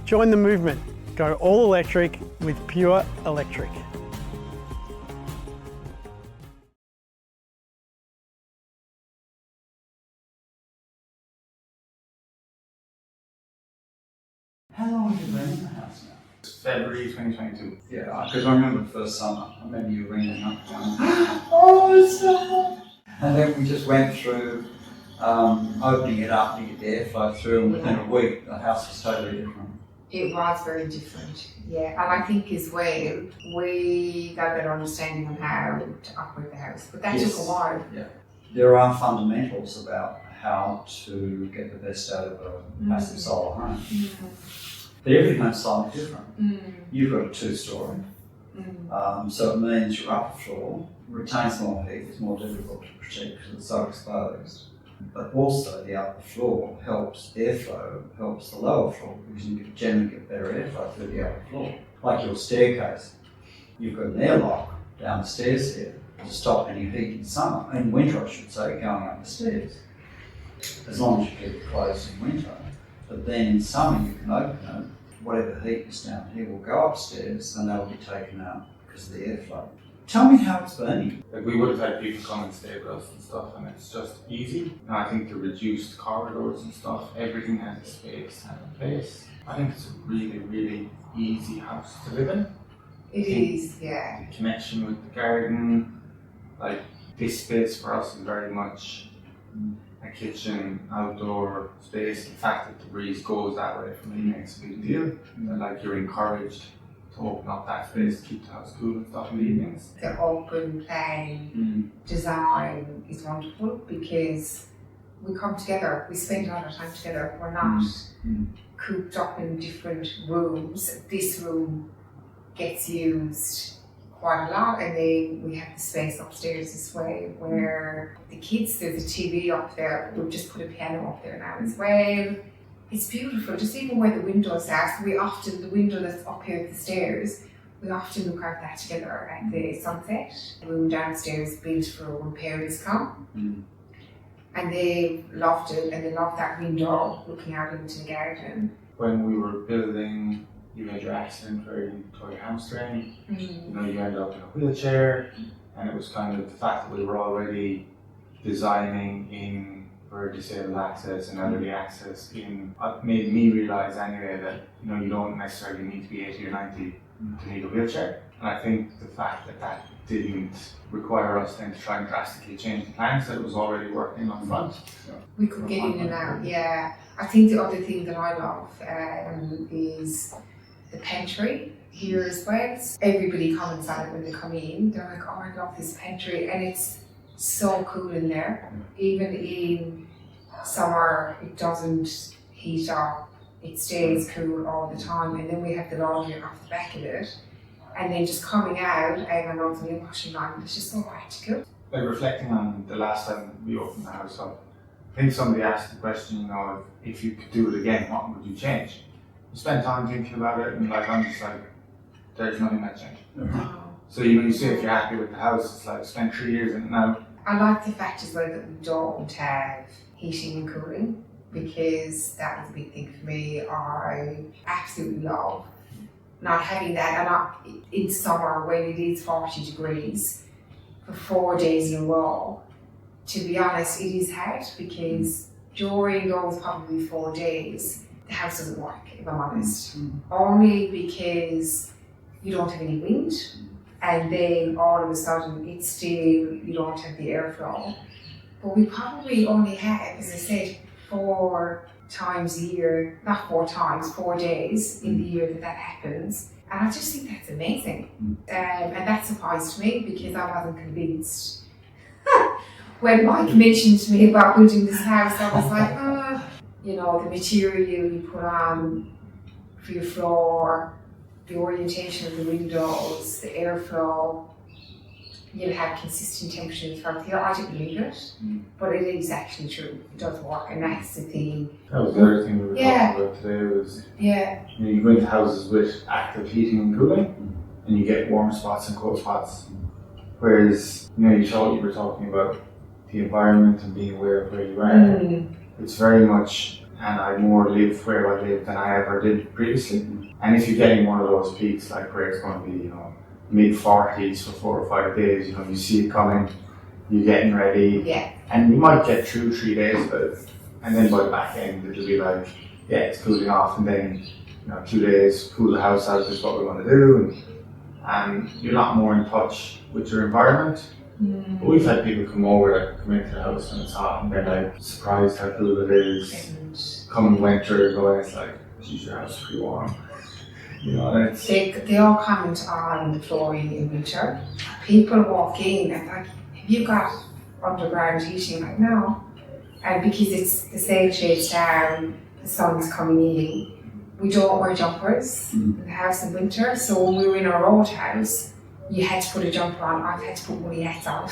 Join the movement. Go all electric with Pure Electric. How long have you been in the house now? February 2022. Yeah, because I remember the first summer. I remember you ringing up. Oh, so And then we just went through opening it up to get the airflow through, and within a week the house was totally different. it was very different, yeah. And I think as well, we got a better understanding on how to operate the house. But that Yes. took a while. There are fundamentals about how to get the best out of a massive solar home. But every home's slightly different. You've got a two-story, so it means your upper floor retains more heat, it's more difficult to protect because it's so exposed. But also the upper floor helps airflow, helps the lower floor because you generally get better airflow through the upper floor. Like your staircase, you've got an airlock down the stairs here to stop any heat in summer, in winter I should say, going up the stairs. As long as you keep it closed in winter. But then in summer you can open it, whatever heat is down here will go upstairs and that will be taken out because of the airflow. Tell me how it's burning. Like we would have had people come and stay with us and stuff, and it's just easy. And I think the reduced corridors and stuff, everything has a space and a place. I think it's a really, really easy house to live in. It is, yeah. The connection with the garden, like this space for us is very much a kitchen, outdoor space. The fact that the breeze goes that way for me makes a big deal. And like you're encouraged to open up that space, keep the house cool and stuff in the evenings. The open plan design is wonderful because we come together, we spend a lot of time together. We're not cooped up in different rooms. This room gets used quite a lot, and then we have the space upstairs as well where the kids, there's a TV up there, we've just put a piano up there now as well. It's beautiful, just even where the windows are. So we often, the window that's up here at the stairs, we often look out that together at the sunset. The room downstairs built for when parents come. And they loved it, and they loved that window looking out into the garden. When we were building, you had your accident where you tore your hamstring, you know, you ended up in a wheelchair, and it was kind of the fact that we were already designing in for disabled access and elderly access made me realise anyway that, you know, you don't necessarily need to be 80 or 90 to need a wheelchair. And I think the fact that that didn't require us then to try and drastically change the plans that it was already working on front. We could get in and out, yeah. I think the other thing that I love is the pantry here as well. Everybody comments on it when they come in. They're like, oh, I love this pantry. And it's so cool in there. Even in summer, it doesn't heat up. It stays cool all the time. And then we have the laundry off the back of it. And then just coming out and I love the new washing line. It's just so practical. Like reflecting on the last time we opened the house up, I think somebody asked the question, you know, if you could do it again, what would you change? You spend time thinking about it, and like I'm just like, there's nothing that changed. So you know, you say if you're happy with the house, it's like spend 3 years in it now. I like the fact as well that we don't have heating and cooling, because that was a big thing for me. I absolutely love not having that, and in summer when it is 40 degrees for 4 days in a row, to be honest, it is hard because during those probably 4 days, the house doesn't work, if I'm honest. Only because you don't have any wind, and then all of a sudden it's still, you don't have the airflow. But we probably only have, as I said, 4 times a year, not 4 times, 4 days in the year that happens. And I just think that's amazing. And that surprised me because I wasn't convinced. When Mike mentioned to me about building this house, I was like, you know, the material you put on for your floor, the orientation of the windows, the airflow, you'll have consistent temperatures throughout the year. I didn't believe it, but it is actually true. It does work, and that's the thing. That was the other thing we were talking about today was, you know, you go into houses with active heating and cooling, and you get warm spots and cold spots. Whereas, you know, you were talking about the environment and being aware of where you are. It's very much and I more live where I live than I ever did previously. And if you're getting one of those peaks like where it's going to be, mid-40s for 4 or 5 days, you see it coming, you're getting ready, Yeah. and you might get through 3 days of it, and then by the back end it'll be like, yeah, it's cooling off, and then 2 days, cool the house out is what we want to do, and you're a lot more in touch with your environment. But we've had people come into the house when it's hot, and they're like surprised how cool it is. And Come winter, going, it's like, geez, your house is pretty warm. And it's they all comment on the flooring in winter. People walk in and like, have you got underground heating? Like, no. And because it's the sail shades down, the sun's coming in, we don't wear jumpers in the house in winter. So when we were in our old house, you had to put a jumper on. I've had to put one yet on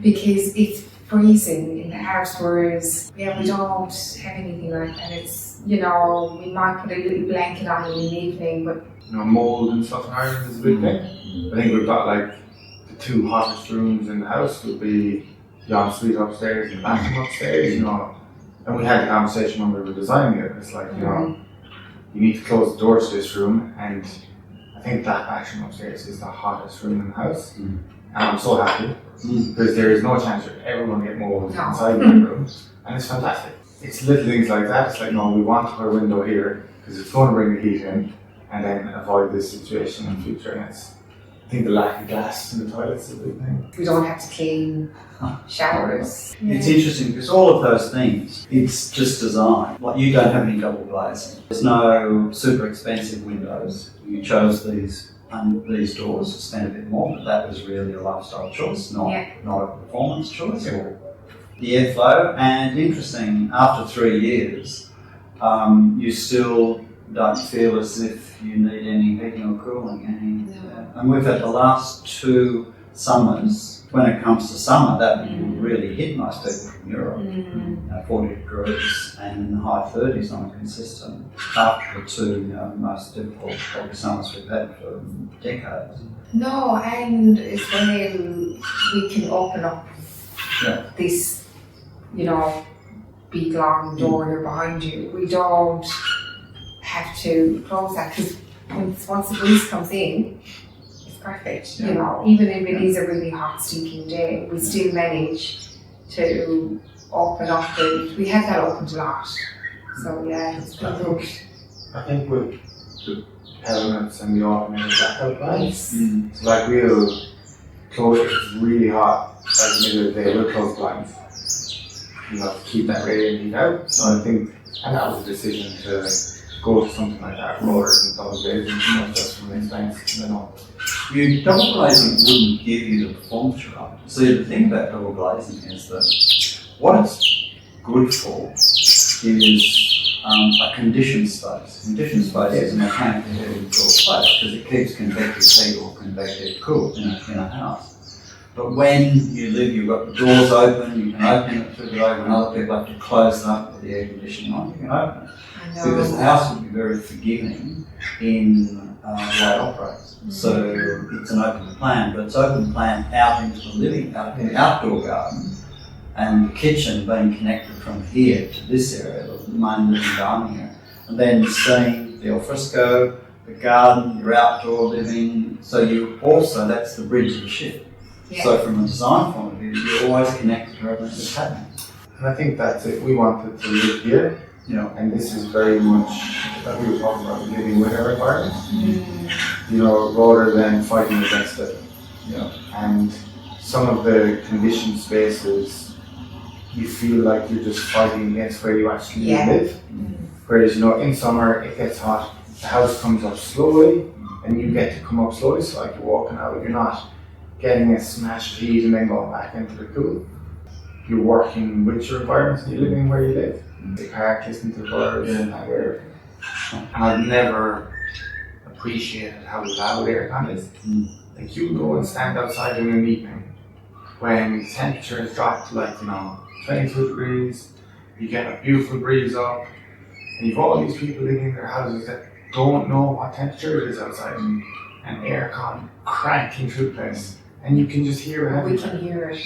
because it's freezing in the house. Whereas, we don't have anything like that. It's, we might put a little blanket on in the evening, but mold and stuff in Ireland is a big thing. I think we've got like the 2 hottest rooms in the house would be the ensuite upstairs and the bathroom upstairs, And we had the conversation when we were designing it. It's like, you need to close the doors to this room, and I think that bathroom upstairs is the hottest room in the house. And I'm so happy because there is no chance you're ever going to get mold inside that room, and it's fantastic. It's little things like that. It's like, no, we want to put a window here because it's going to bring the heat in, and then avoid this situation in the future. And I think the lack of gas in the toilets is a big thing. we don't have to clean showers. It's interesting because all of those things, it's just design. Like, you don't have any double glazing. There's no super expensive windows. You chose these doors to spend a bit more, but that was really a lifestyle choice, not a performance choice. Or the airflow, and interesting, after 3 years, you still don't feel as if you need any heating or cooling. And we've had the last 2 summers, when it comes to summer, that will really hit most people from Europe. 40 degrees and in the high 30s on a consistent, after the 2 most difficult probably summers we've had for decades. No, and it's when we can open up this, big long door behind you. We don't have to close that because once the breeze comes in, it's perfect. Even if it is a really hot, stinking day, we still manage to open up we have that opened a lot. So it's been good. I think with the elements and the automated blackout blinds, it's like we'll close it, it's really hot, like middle of the day, we'll close blinds. To keep that radiant heat out. So I think, and that was a decision to go to something like that rather than double glazing, just from the expense. Double glazing wouldn't give you the performance you're after. See, the thing about double glazing is that what it's good for is a conditioned space. Conditioned space is a mechanically heated cool space because it keeps convective heat or convective cool in a house. But when you live, you've got the doors open, you can open it through the door, and other people have to close it up with the air conditioning on, you can open it. Because the house will be very forgiving in the way it operates. So it's an open plan, but it's open plan out into the living, out in the outdoor garden, and the kitchen being connected from here to this area, the main living dining area. And then seeing the alfresco, the garden, your outdoor living. So that's the bridge of the ship. So from a design point of view, you're always connected to everything that's happening. And I think that's it. We wanted to live here, and this is very much that we were talking about living with our environment, rather than fighting against it. And some of the conditioned spaces, you feel like you're just fighting against where you actually live. Whereas, in summer it gets hot, the house comes up slowly, and you get to come up slowly. So like you're walking out, you're not getting a smash of heat and then going back into the cool. You're working with your environment and you're living where you live. The park, listening to the birds and everything. And I've never appreciated how loud aircon is. Like you go and stand outside in an evening when the temperature has dropped to 22 degrees, you get a beautiful breeze up, and you've all these people living in their houses that don't know what temperature it is outside, and aircon cranking through the place. And you can just hear it. We can hear it.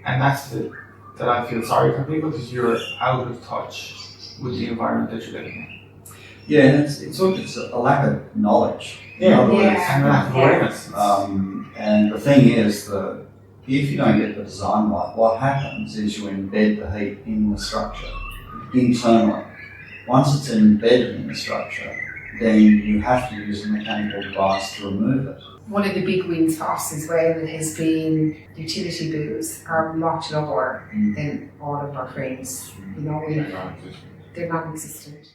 And that's that I feel sorry for people because you're out of touch with the environment that you're living in. Yeah, and it's all just a lack of knowledge. In Yeah, other words, Yeah. and lack of awareness. and the thing is that if you don't get the design right, what happens is you embed the heat in the structure internally. Once it's embedded in the structure, then you have to use a mechanical device to remove it. One of the big wins for us as well has been utility bills are much lower than all of our friends. You know, they're non-existent.